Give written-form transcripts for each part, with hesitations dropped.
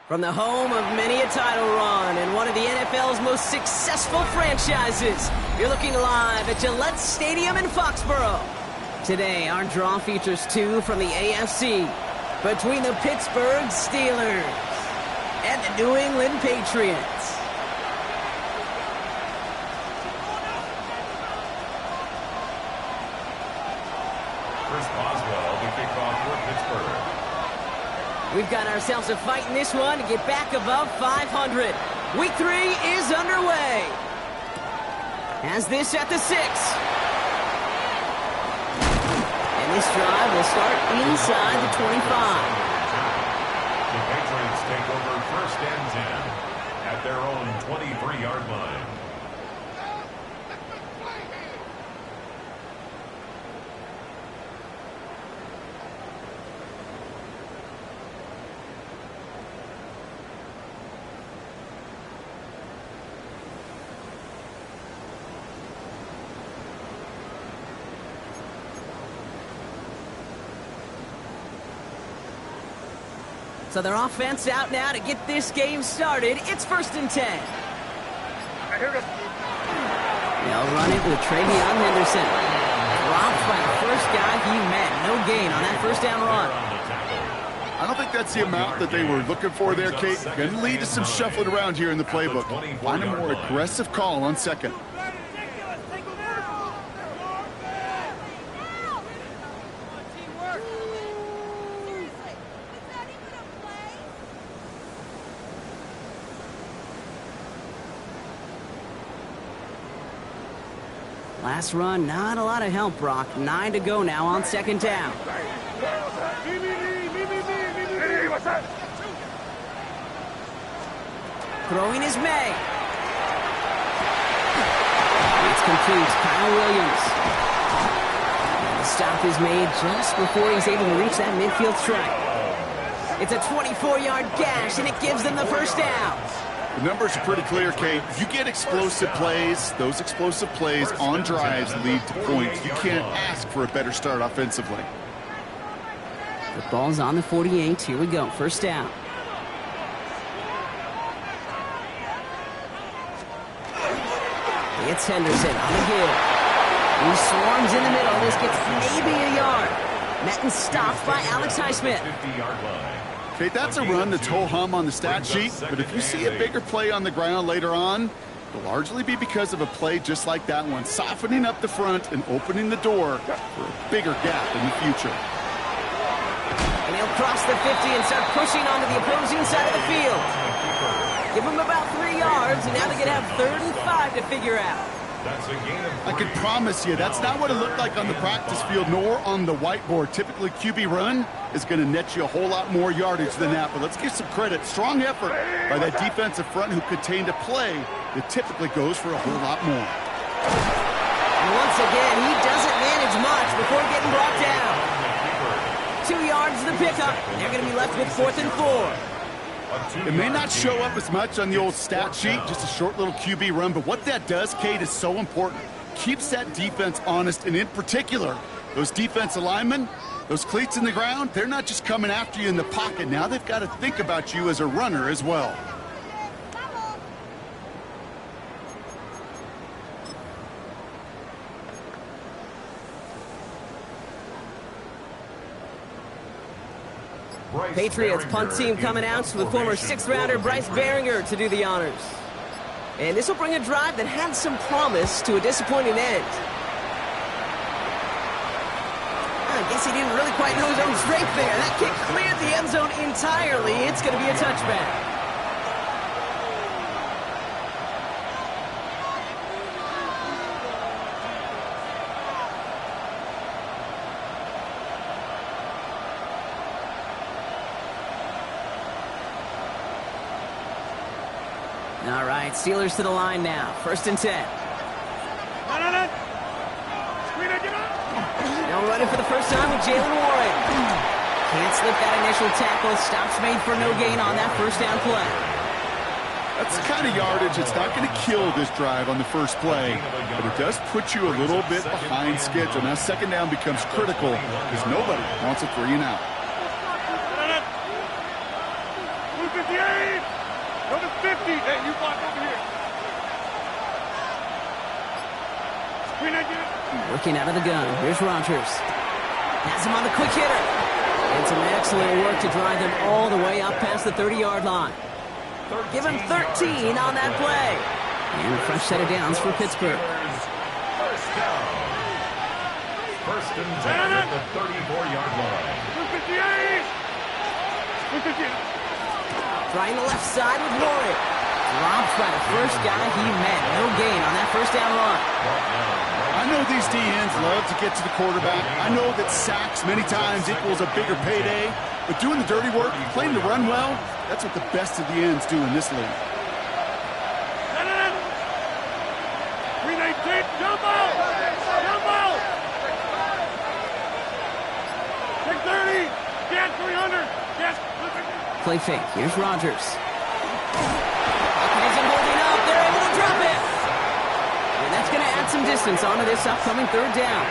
From the home of many a title run and one of the NFL's most successful franchises, you're looking live at Gillette Stadium in Foxborough. Today, our draw features two from the AFC between the Pittsburgh Steelers and the New England Patriots. Chris Boswell to kick off for Pittsburgh. We've got ourselves a fight in this one to get back above 500. Week 3 is underway. Has this at the 6. And this drive will start inside the 25. The Patriots take over 1st and 10 at their own 23-yard line. So their offense out now to get this game started. It's 1st and 10. They'll run it with Travion Henderson. Dropped by the first guy he met. No gain on that 1st down run. I don't think that's the amount that they were looking for there, Kate. Going to lead to some shuffling around here in the playbook. Find a more aggressive call on 2nd. Last run, not a lot of help, Brock. 9 to go now on 2nd down. Throwing is May. It's complete. Kyle Williams. And the stop is made just before he's able to reach that midfield strike. It's a 24-yard gash, and it gives them the 1st down. The numbers are pretty clear, Kate. If you get explosive plays, those explosive plays on drives lead to points. You can't ask for a better start offensively. The ball's on the 48. Here we go. 1st down. It's Henderson on the give. He swarms in the middle. This gets maybe a yard. Met and stopped by Alex Highsmith. 50-yard line. Okay, that's a run that's ho-hum on the stat sheet, but if you see a bigger play on the ground later on, it'll largely be because of a play just like that one, softening up the front and opening the door for a bigger gap in the future. And he'll cross the 50 and start pushing onto the opposing side of the field. Give him about 3 yards, and now they're going to have 3rd and 5 to figure out. That's a gain of 3. I can promise you, that's not what it looked like on the practice field, nor on the whiteboard. Typically, QB run is going to net you a whole lot more yardage than that. But let's give some credit. Strong effort by that defensive front who contained a play that typically goes for a whole lot more. And once again, he doesn't manage much before getting brought down. 2 yards to the pickup. They're going to be left with 4th and 4. It may not show up as much on the old stat sheet, just a short little QB run, but what that does, Kate, is so important. Keeps that defense honest, and in particular, those defensive linemen, those cleats in the ground, they're not just coming after you in the pocket. Now they've got to think about you as a runner as well. Patriots punt team coming out with former 6th-rounder Bryce Behringer to do the honors. And this will bring a drive that had some promise to a disappointing end. I guess he didn't really quite know his own strength there. That kick cleared the end zone entirely. It's going to be a touchback. All right, Steelers to the line now. 1st and 10. Now running for the first time with Jalen Warren. Can't slip that initial tackle. Stops made for no gain on that first down play. That's the kind of yardage it's not going to kill this drive on the first play, but it does put you a little bit behind schedule. Now 2nd down becomes critical because nobody wants a 3 and out. Go to 50. Hey, you block over here. Screen again. Working out of the gun. Here's Rodgers. Has him on the quick hitter. And some excellent work to drive them all the way up past the 30-yard line. Give him 13 on that play. And a fresh set of downs for Pittsburgh. First down. 1st and 10 at the 34-yard line. 258. Trying the left side with Warren. Drops by the first guy he met. No gain on that first down run. I know these DNs love to get to the quarterback. I know that sacks many times equals a bigger payday. But doing the dirty work, playing the run well, that's what the best of the ends do in this league. 319, jump out! Jump out! 630, gas 300, gas. Play fake. Here's Rodgers. Isn't holding up. They're able to drop it. And that's going to add some distance onto this upcoming 3rd down.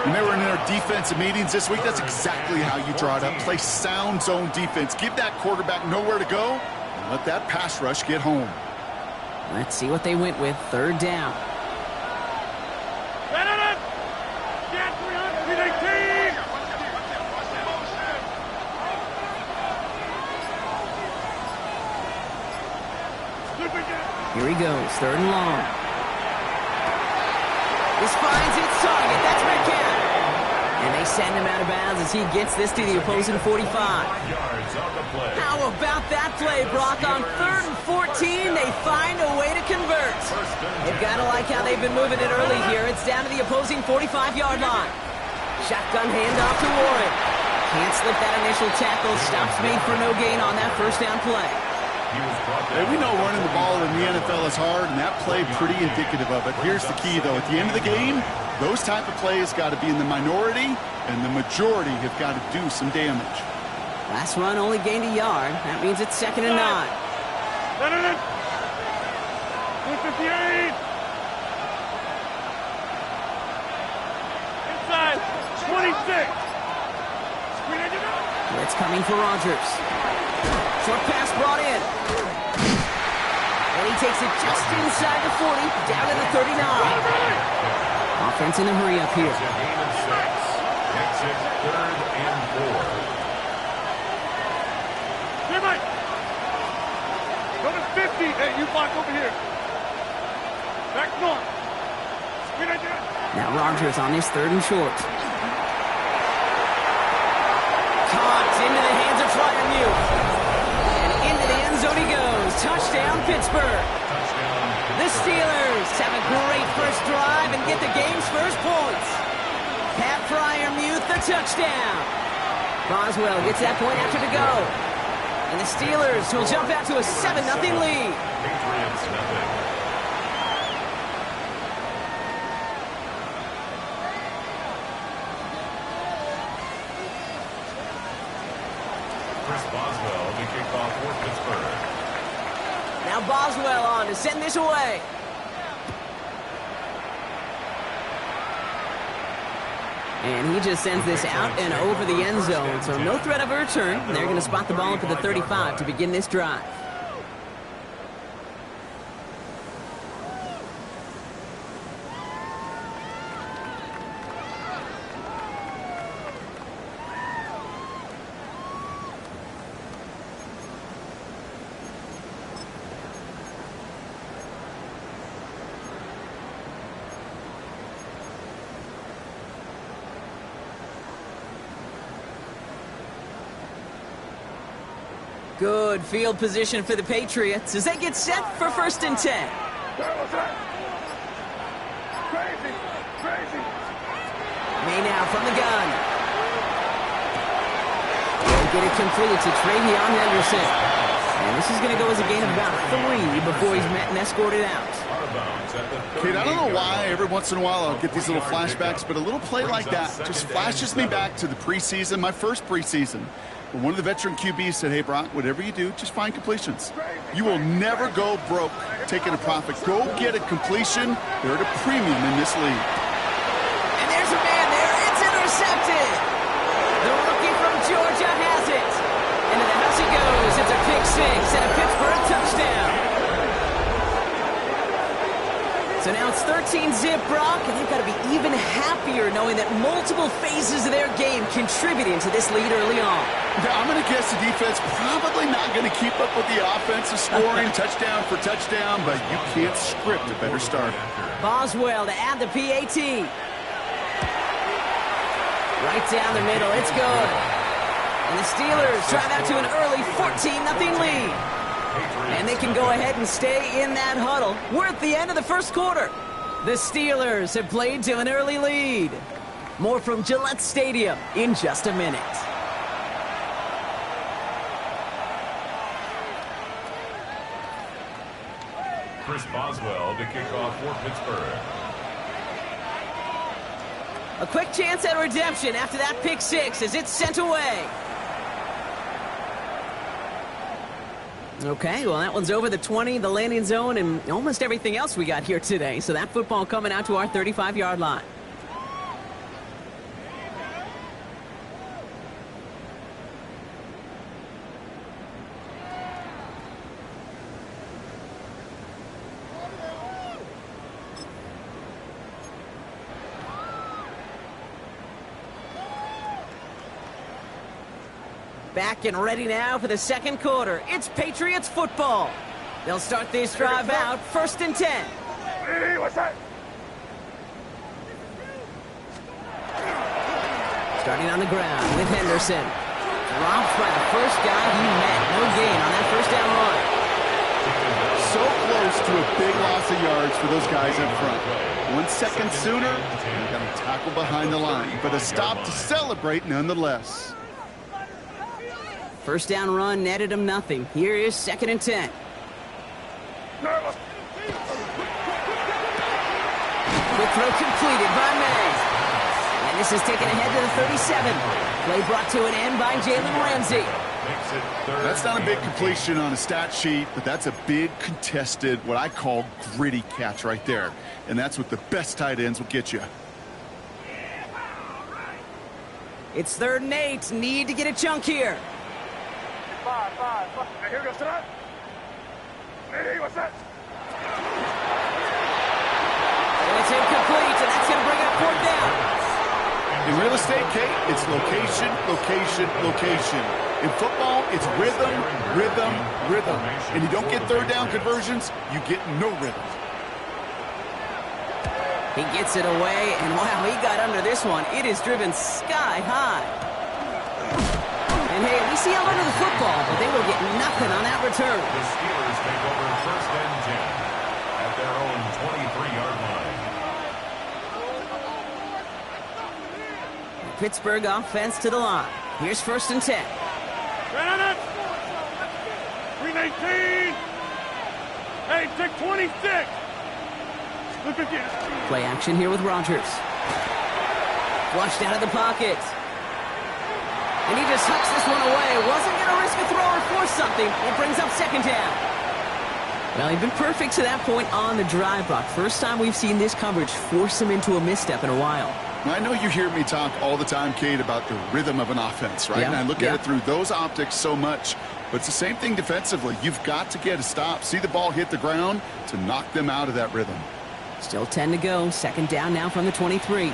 When they were in their defensive meetings this week, that's exactly how you draw it up. Play sound zone defense. Give that quarterback nowhere to go, and let that pass rush get home. Let's see what they went with. 3rd down. Gas 300, 319. Here he goes, 3rd and long. This finds its target. That's Metcalf. And they send him out of bounds as he gets this to the opposing 45. How about that play, Brock? On 3rd and 14, they find a way to convert. They've got to like how they've been moving it early here. It's down to the opposing 45-yard line. Shotgun handoff to Warren. Can't slip that initial tackle. Stops made for no gain on that first down play. Hey, we know running the ball in the NFL is hard, and that play pretty indicative of it. Here's the key, though. At the end of the game, those type of plays got to be in the minority, and the majority have got to do some damage. Last run only gained a yard. That means it's 2nd and 9. 258. Inside. 26. Blitz coming for Rodgers. Short pass brought in. And he takes it just inside the 40, down to the 39. Offense in a hurry up here. It's a gain of 6. Makes it 3rd and 4. Here, Mike. Go to 50. Hey, you block over here. Back north. Now Rodgers on his 3rd and short. Caught into the hands of Freiermuth. Zone he goes. Touchdown, Pittsburgh. The Steelers have a great first drive and get the game's first points. Pat Freiermuth, the touchdown. Boswell gets that point after to go. And the Steelers will jump out to a 7-0 lead. Patriots nothing. Boswell to kick off for Pittsburgh. Now Boswell on to send this away. And he just sends this out and over the end zone, so no threat of a return. They're going to spot the ball up at the 35 to begin this drive. Good field position for the Patriots as they get set for 1st and 10. Crazy. May now from the gun. They'll get it complete to Travion Henderson. And this is going to go as a gain of about 3 before he's met and escorted out. Kate, I don't know why every once in a while I'll get these little flashbacks, but a little play like that just flashes me back to the preseason, my first preseason. When one of the veteran QBs said, hey, Brock, whatever you do, just find completions. You will never go broke taking a profit. Go get a completion. They're at a premium in this league. And there's a man there. It's intercepted. The rookie from Georgia has it. Into the house he goes. It's a pick 6 and a Pittsburgh touchdown. So now it's 13-zip, Brock, and they've got to be even happier knowing that multiple phases of their game contributed to this lead early on. Yeah, I'm going to guess the defense probably not going to keep up with the offensive scoring touchdown for touchdown, but you can't script a better start. Boswell to add the PAT. Right down the middle, it's good. And the Steelers drive out to an early 14-0 lead. And they can go ahead and stay in that huddle. We're at the end of the first quarter. The Steelers have played to an early lead. More from Gillette Stadium in just a minute. Chris Boswell to kick off for Pittsburgh. A quick chance at redemption after that pick 6 as it's sent away. Okay, well, that one's over the 20, the landing zone, and almost everything else we got here today. So that football coming out to our 35-yard line. Back and ready now for the second quarter. It's Patriots football. They'll start this drive out, 1st and 10. Hey, what's that? Starting on the ground with Henderson. Dropped by the first guy he met. No gain on that first down run. So close to a big loss of yards for those guys up front. 1 second sooner, and got a tackle behind the line, but a stop to celebrate nonetheless. First down run netted him nothing. Here is 2nd and 10. Quick throw completed by May. And this is taken ahead to the 37. Play brought to an end by Jalen Ramsey. That's not a big completion on a stat sheet, but that's a big contested, what I call gritty catch right there. And that's what the best tight ends will get you. It's 3rd and 8. Need to get a chunk here. Five. Hey, here goes tonight. Hey, what's that? And it's incomplete, and that's going to bring up 4th down. In real estate, Kate, it's location, location, location. In football, it's rhythm, rhythm, rhythm. And you don't get 3rd down conversions, you get no rhythm. He gets it away, and wow, he got under this one. It is driven sky high. And hey, at least he held onto the football, but they will get nothing on that return. The Steelers take over 1st and 10 at their own 23-yard line. Pittsburgh offense to the line. Here's 1st and 10. 319. Hey, take 26. Look at this. Play action here with Rodgers. Flushed out of the pocket. And he just hucks this one away. Wasn't going to risk a throw or force something. It brings up 2nd down. Well, he'd been perfect to that point on the drive, Brock. First time we've seen this coverage force him into a misstep in a while. I know you hear me talk all the time, Kate, about the rhythm of an offense, right? Yeah, And I look at it through those optics so much. But it's the same thing defensively. You've got to get a stop, see the ball hit the ground to knock them out of that rhythm. Still 10 to go. 2nd down now from the 23.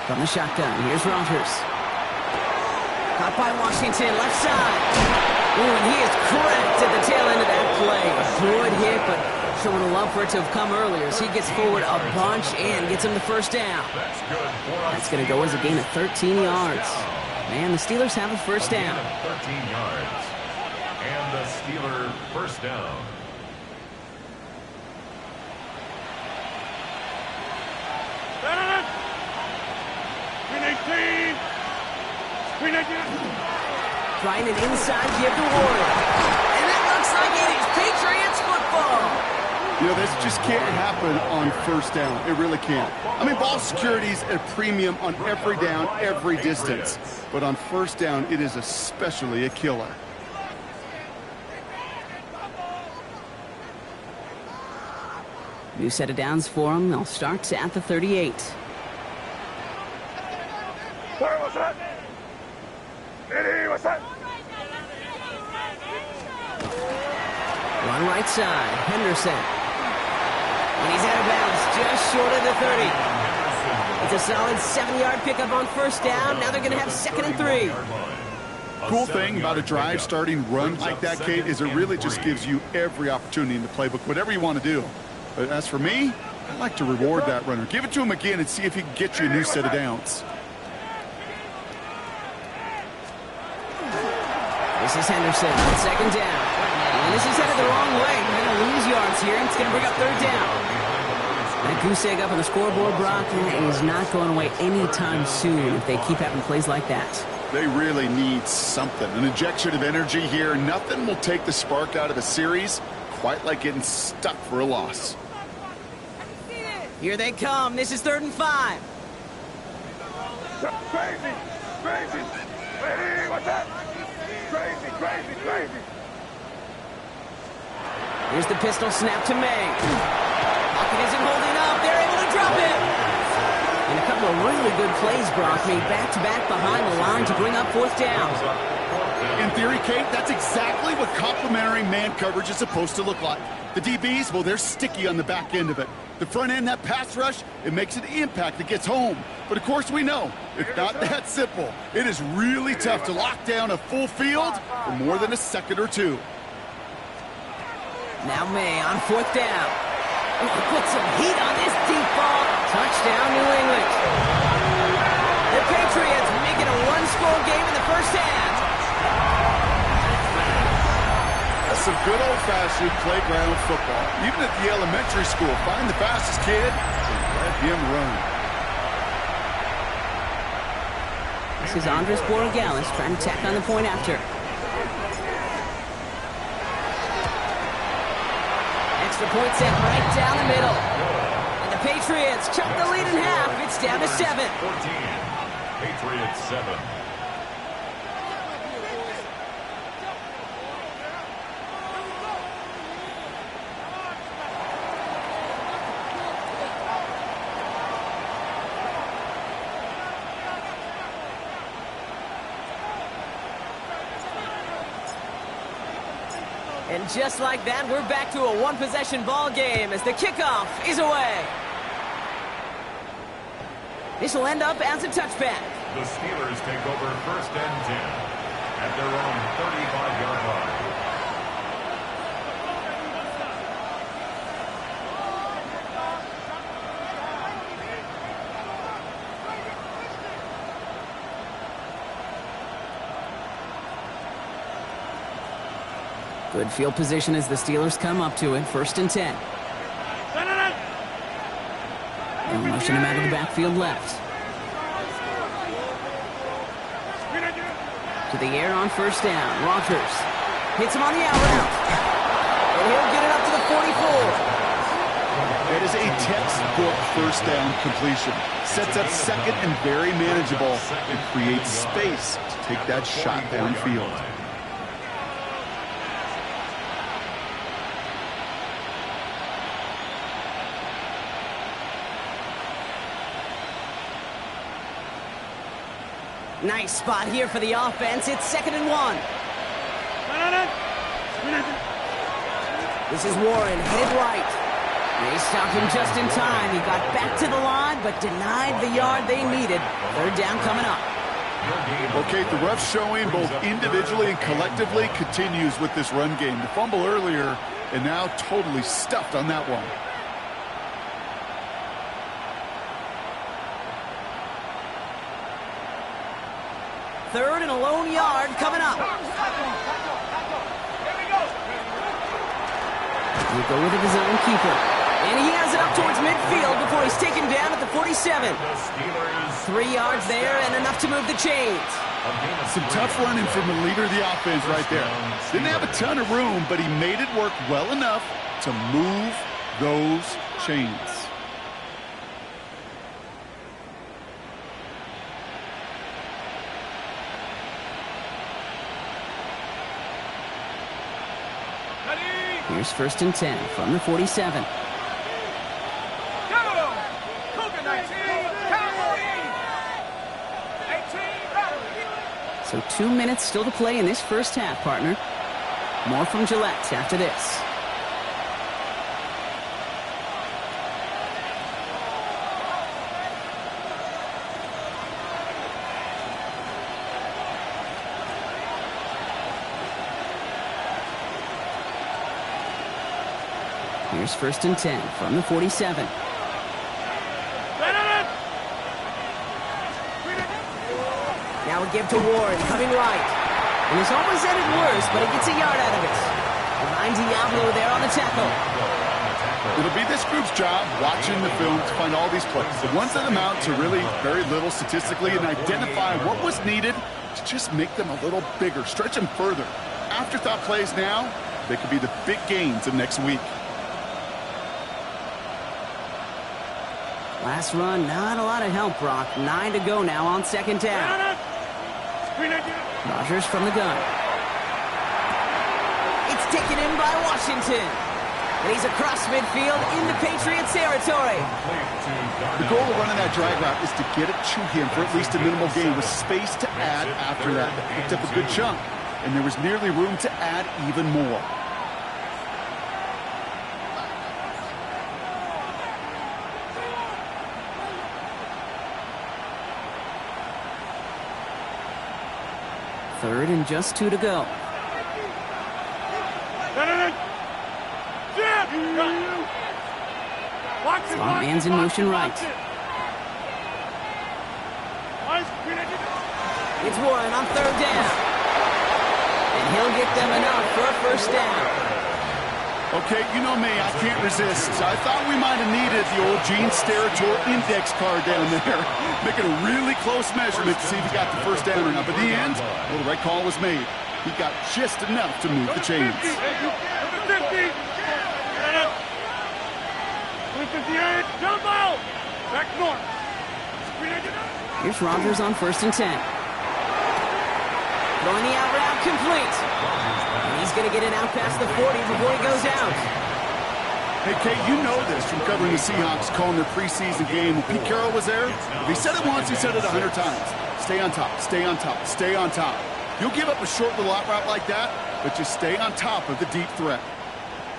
From the shotgun, here's Rodgers. Caught by Washington, left side. Ooh, and he is cracked at the tail end of that play. A good hit, but showing a love for it to have come earlier as he gets forward a bunch and gets him the 1st down. That's going to go as a gain of 13 yards. Man, the Steelers have a 1st down. 13 yards. And the Steeler 1st down. Trying an inside give to Warren. And it looks like it is Patriots football. You know, this just can't happen on first down. It really can't. I mean, ball security is a premium on every down, every distance. But on first down, it is especially a killer. New set of downs for them. They'll start at the 38. What's that? What's that? Run right side. Henderson. And he's out of bounds, just short of the 30. It's a solid 7-yard pickup on first down. Now they're going to have 2nd and 3. Cool thing about a drive starting run like that, Kate, is it really just gives you every opportunity in the playbook, whatever you want to do. But as for me, I like to reward that runner. Give it to him again and see if he can get you a new set of downs. This is Henderson on 2nd down. And this is headed the wrong way. They're going to lose yards here, and it's going to bring up 3rd down. That goose egg up on the scoreboard, Brock, is not going away anytime soon if they keep having plays like that. They really need something, an injection of energy here. Nothing will take the spark out of a series quite like getting stuck for a loss. Here they come. This is 3rd and 5. Crazy! Crazy! Hey, what's that? Crazy, crazy, crazy! Here's the pistol snap to May. Pocket isn't holding up. They're able to drop it. And a couple of really good plays, Brock, made back-to-back behind the line to bring up 4th down. In theory, Kate, that's exactly what complementary man coverage is supposed to look like. The DBs, well, they're sticky on the back end of it. The front end, that pass rush, it makes an impact that gets home. But of course we know, it's not that simple. It is really tough to lock down a full field for more than a second or two. Now May on 4th down. Put some heat on this deep ball. Touchdown, New England. The Patriots make it a one-score game in the first half. That's some good old-fashioned playground football. Even at the elementary school, find the fastest kid and let him run. This is Andres Borregales trying to tack on the point after. Extra point set right down the middle. And the Patriots chop the lead in half. It's down to 7. 14. Patriots 7. And just like that, we're back to a one-possession ball game as the kickoff is away. This will end up as a touchback. The Steelers take over 1st and 10 at their own 35-yard line. Good field position as the Steelers come up to it. 1st and 10. And motion him out of the backfield left. To the air on 1st down. Rogers hits him on the out route. And he'll get it up to the 44. That is a textbook 1st down completion. Sets up 2nd and very manageable. It creates space to take that shot downfield. Nice spot here for the offense. It's 2nd and 1. This is Warren, headed right. They stopped him just in time. He got back to the line, but denied the yard they needed. 3rd down coming up. Okay, the rough showing both individually and collectively continues with this run game. The fumble earlier, and now totally stuffed on that one. 3rd and a lone yard coming up. We go with a zone keeper. And he has it up towards midfield before he's taken down at the 47. 3 yards there and enough to move the chains. Some tough running from the leader of the offense right there. Didn't have a ton of room, but he made it work well enough to move those chains. Here's 1st and 10 from the 47. So 2 minutes still to play in this first half, partner. More from Gillette after this. Here's 1st and 10 from the 47. Now a give to Warren, coming right. And it's almost ended worse, but he gets a yard out of it. Ryan Diablo there on the tackle. It'll be this group's job watching the film to find all these plays. The ones that amount to really very little statistically and identify what was needed to just make them a little bigger, stretch them further. Afterthought plays now, they could be the big gains of next week. Last run, not a lot of help, Brock. 9 to go now on 2nd down. Rodgers from the gun. It's taken in by Washington. And he's across midfield into Patriots territory. The goal of running that drag route is to get it to him for at least a minimal gain with space to add after that. They picked up a good chunk, and there was nearly room to add even more. Third and just 2 to go. Slot man's in motion right. It's Warren on 3rd down. And he'll get them enough for a 1st down. Okay, you know me, I can't resist. I thought we might have needed the old Gene Steratore index card down there. Making a really close measurement to see if he got the 1st down or not. But in the end, well, the right call was made. He got just enough to move the chains. Here's Rodgers on 1st and 10. Throwing the out route complete. And he's going to get it out past the 40 before he goes out. Hey, Kate, you know this from covering the Seahawks, calling their preseason game. When Pete Carroll was there, if he said it once, he said it 100 times. Stay on top, stay on top, stay on top. You'll give up a short little out route like that, but just stay on top of the deep threat.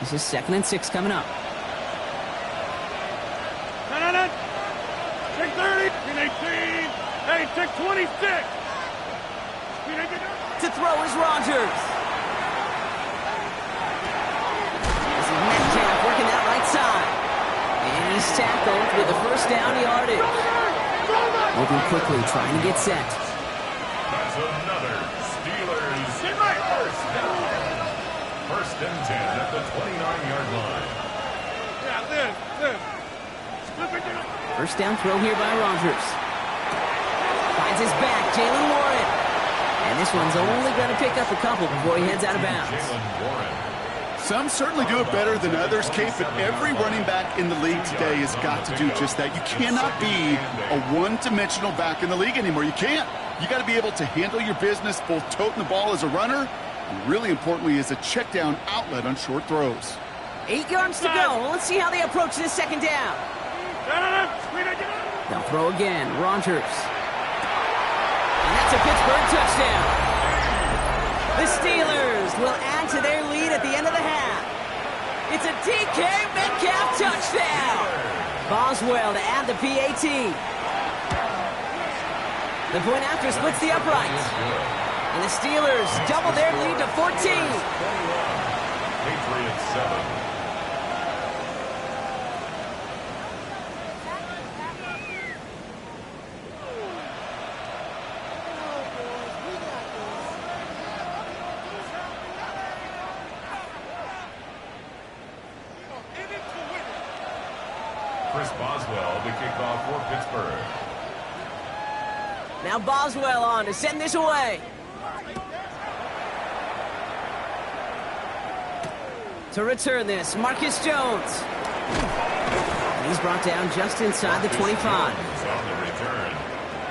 This is 2nd and 6 coming up. Take 30, 18, hey, take 26. To throw is Rodgers. This is Metcalf working that right side. And he's tackled with the 1st down yardage. Moving quickly, trying to get set. That's another Steelers 1st down. 1st and 10 at the 29-yard line. Yeah, this. 1st down throw here by Rodgers. Finds his back, Jalen Warren. And this one's only going to pick up a couple before he heads out of bounds. Some certainly do it better than others, Kate, but every running back in the league today has got to do just that. You cannot be a one-dimensional back in the league anymore. You can't. You got to be able to handle your business, both toting the ball as a runner, and really importantly as a check-down outlet on short throws. 8 yards to go. Let's see how they approach this 2nd down. They'll throw again. Rodgers. And that's a Pittsburgh touchdown. The Steelers will add to their lead at the end of the half. It's a DK Metcalf touchdown. Boswell to add the PAT. The point after splits the uprights. And the Steelers double their lead to 14. Patriots 7. Chris Boswell, the kickoff for Pittsburgh. Now Boswell on to send this away. To return this, Marcus Jones. And he's brought down just inside the 25. On the return,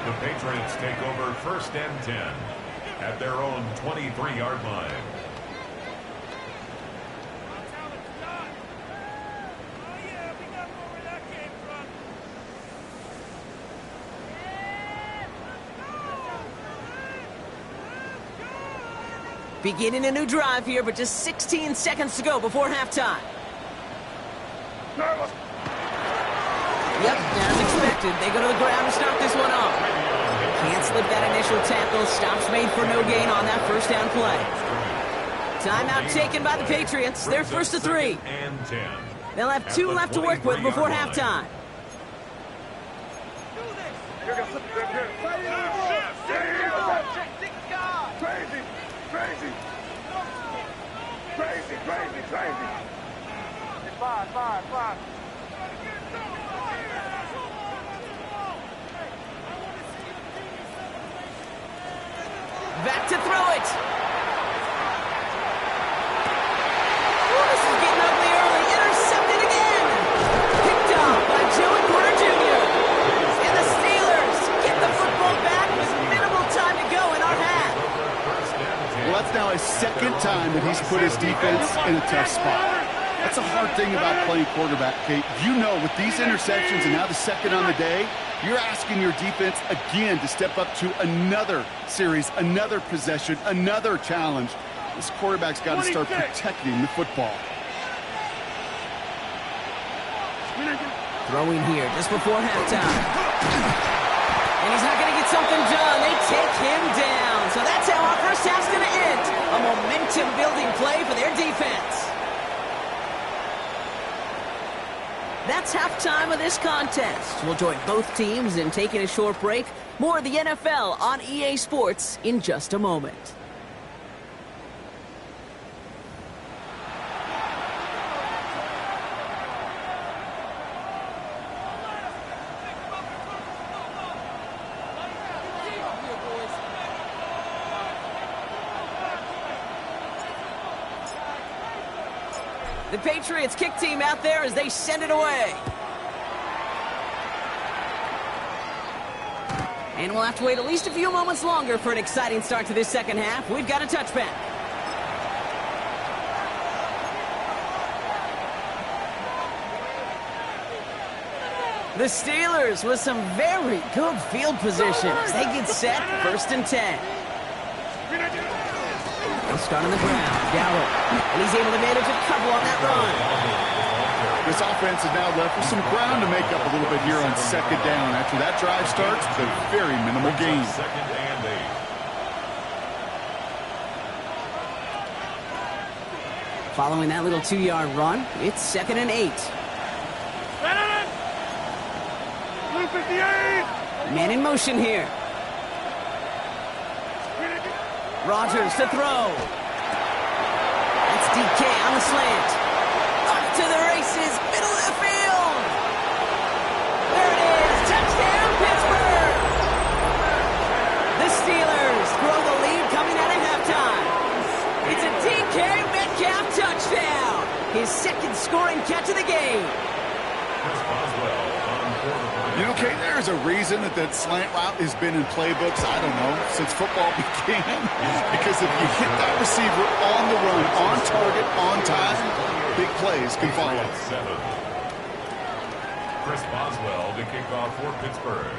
the Patriots take over 1st and 10 at their own 23-yard line. Beginning a new drive here, but just 16 seconds to go before halftime. Yep, as expected, they go to the ground to start this one off. Can't slip that initial tackle. Stops made for no gain on that first down play. Timeout taken by the Patriots. They're 1st to 3. They'll have 2 left to work with before halftime. Crazy. Five. Back to throw it. Ooh, this is getting ugly early. Intercepted again. Picked off by Joey Porter Jr. And the Steelers get the football back with minimal time to go in our half. Well, that's now his 2nd time that he's put his defense in a tough spot. That's a hard thing about playing quarterback, Kate. You know, with these interceptions and now the 2nd on the day, you're asking your defense again to step up to another series, another possession, another challenge. This quarterback's got to start protecting the football. Throwing here just before halftime. And he's not going to get something done. They take him down. So that's how our first half's going to end. A momentum-building play for their defense. That's halftime of this contest. We'll join both teams in taking a short break. More of the NFL on EA Sports in just a moment. The Patriots kick team out there as they send it away. And we'll have to wait at least a few moments longer for an exciting start to this 2nd half. We've got a touchback. The Steelers with some very good field position as they get set, 1st and 10. They'll start on the ground. Gallup. And he's able to manage a couple on that run. This offense is now left with some ground to make up a little bit here on 2nd down. After that drive starts, the very minimal gain. 2nd and 8. Following that little 2-yard run, it's 2nd and 8. Blue 58. Man in motion here. Rodgers to throw. That's DK on the slant. Up to the races, middle of the field. There it is, touchdown Pittsburgh. The Steelers grow the lead coming out of halftime. It's a DK Metcalf touchdown. His 2nd scoring catch of the game. Chris Boswell on quarterback. You know, Kate, there's a reason that slant route has been in playbooks, I don't know, since football began. Because if you hit that receiver on the run, on target, on time, big plays can follow. Chris Boswell to kick off for Pittsburgh.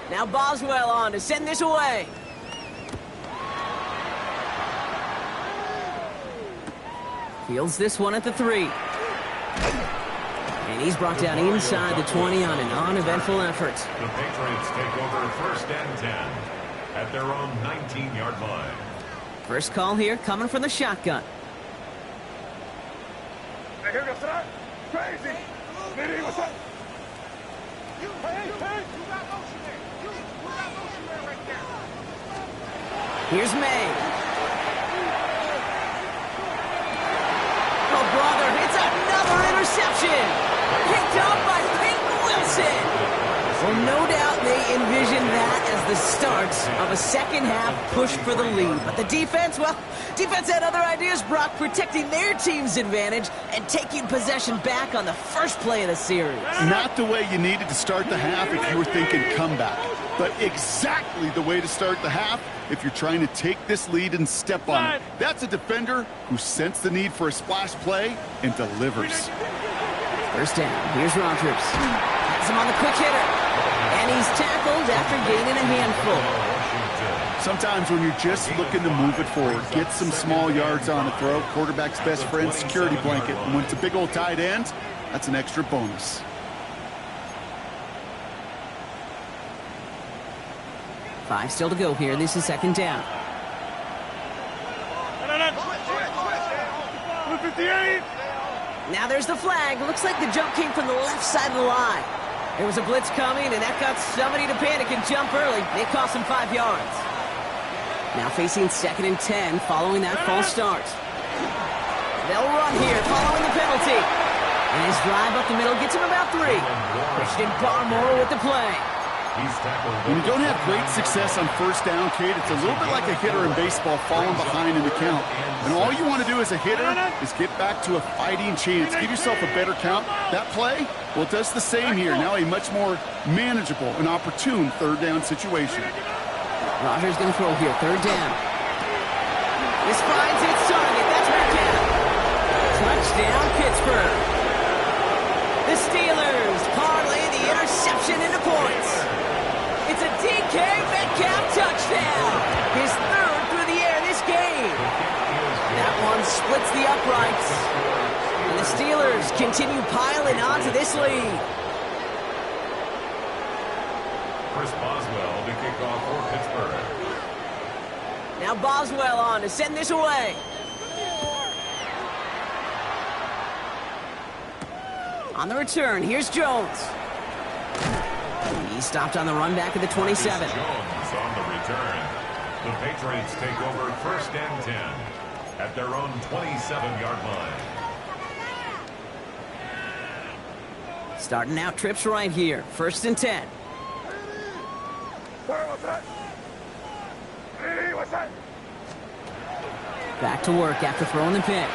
Now Boswell on to send this away. Fields this one at the 3. And he's brought down inside the 20 on an uneventful effort. The Patriots take over 1st and 10 at their own 19-yard line. First call here coming from the shotgun. Hey, here we go, crazy. Nitty, what's up? You got motion there. You got motion there right there. Here's May. Oh, brother, it's another interception. Picked up by Peyton Wilson. Well, no doubt They envision that as the start of a second-half push for the lead. But the defense, well, defense had other ideas, Brock, protecting their team's advantage and taking possession back on the first play of the series. Not the way you needed to start the half if you were thinking comeback, but exactly the way to start the half if you're trying to take this lead and step on it. That's a defender who sensed the need for a splash play and delivers. First down, here's Rogers. Has him on the quick hitter. And he's tackled after gaining a handful. Sometimes when you're just looking to move it forward, get some small yards on the throw, quarterback's best friend, security blanket. And when it's a big old tight end, that's an extra bonus. Five still to go here. This is second down. Now there's the flag. Looks like the jump came from the left side of the line. There was a blitz coming, and that got somebody to panic and jump early. It cost him 5 yards. Now facing 2nd and 10 following that false start. They'll run here following the penalty. And his drive up the middle gets him about 3. Christian Barmore with the play. When you don't have great success on first down, Kate, it's a little bit like a hitter in baseball falling behind in the count. And all you want to do as a hitter is get back to a fighting chance. Give yourself a better count. That play, well, it does the same here. Now a much more manageable and opportune third down situation. Rogers going to throw here, third down. This finds its target. That's Metcalf. Touchdown, Pittsburgh. The Steelers parlay the interception into points. It's a DK Metcalf touchdown. His 3rd through the air this game. That one splits the uprights. And the Steelers continue piling onto this lead. Chris Boswell to kick off for Pittsburgh. Now Boswell on to send this away. On the return, here's Jones. He stopped on the run back at the 27. Jones on the return. The Patriots take over 1st and 10 at their own 27-yard line. Starting out trips right here. 1st and 10. Back to work after throwing the pick.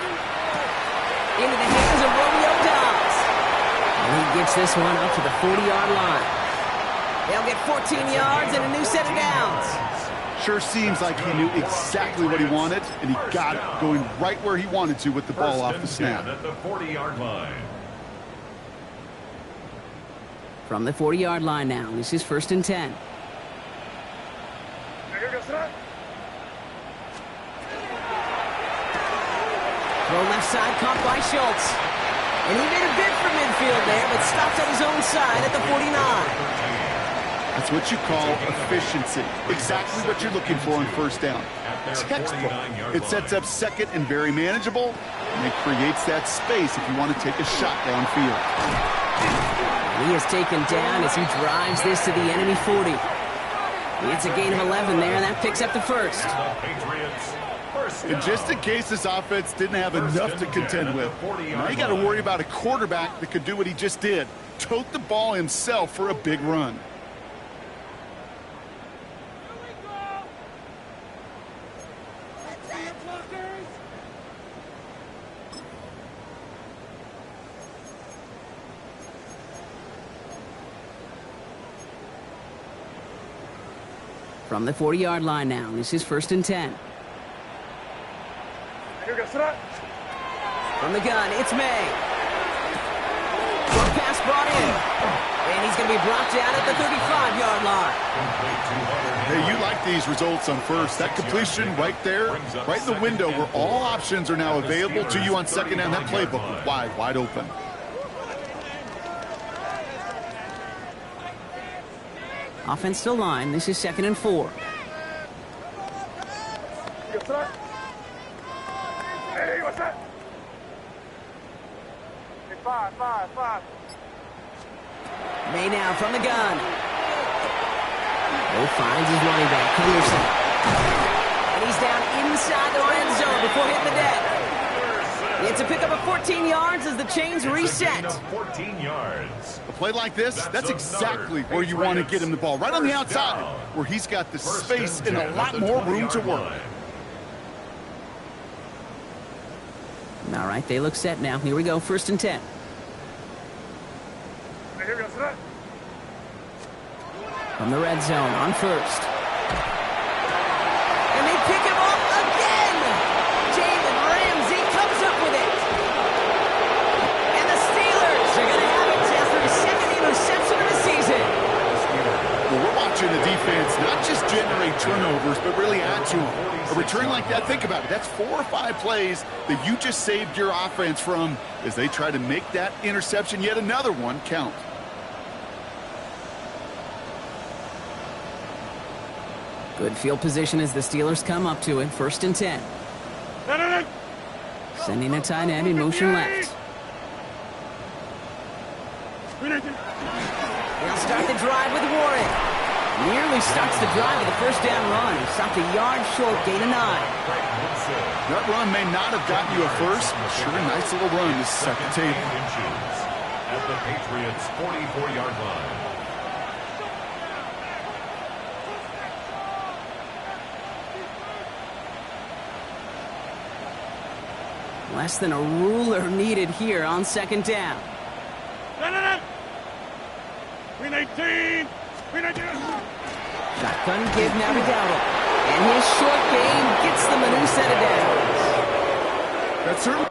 Into the hands of Romeo Dobbs. And he gets this one up to the 40-yard line. They'll get 14 yards and a new set of downs. Sure seems like he knew exactly what he wanted, and he got it, going right where he wanted to with the ball off the snap. At the 40-yard line. From the 40-yard line now, this is 1st and 10. Throw left side, caught by Schultz. And he made a bid for midfield there, but stops at his own side at the 49. That's what you call efficiency. Exactly what you're looking for on first down. Textbook. It sets up 2nd and very manageable, and it creates that space if you want to take a shot downfield. He is taken down as he drives this to the enemy 40. It's a gain of 11 there, and that picks up the 1st. And just in case this offense didn't have enough to contend with, now you got to worry about a quarterback that could do what he just did. Tote the ball himself for a big run. From the 40-yard line now, this is 1st and 10. From the gun, it's May. Short pass brought in. And he's going to be brought down at the 35-yard line. Hey, you like these results on first. That completion right there, right in the window where all options are now available to you on second down. That playbook was wide open. Offense to line. This is 2nd and 4. Hey, what's that? Hey, five. May now from the gun. Oh, finds his running back, Henderson. And he's down inside the red zone before hitting the deck. It's a pickup of 14 yards as the chains reset. It's a gain of 14 yards. A play like this, that's exactly where you want to get him the ball. Right on the outside, where he's got the space and a lot more room to work. All right, they look set now. Here we go, 1st and 10. From the red zone on 1st. And they pick him off again! Jalen Ramsey comes up with it. And the Steelers are going to have it after his 2nd interception of the season. Well, we're watching the defense not just generate turnovers, but really add to them. A return like that, think about it. That's 4 or 5 plays that you just saved your offense from as they try to make that interception, yet another one, count. Good field position as the Steelers come up to it. 1st and 10. Sending a tight end in motion left. They'll start the drive with Warren. Nearly starts the drive with a 1st down run. He stopped a yard short, gain of 9. That run may not have gotten you a first, but sure a nice little run to set the table. At the Patriots' 44-yard line. Less than a ruler needed here on 2nd down. Shotgun give now to Dowdle. And his short game gets them a new set of downs. That's certainly...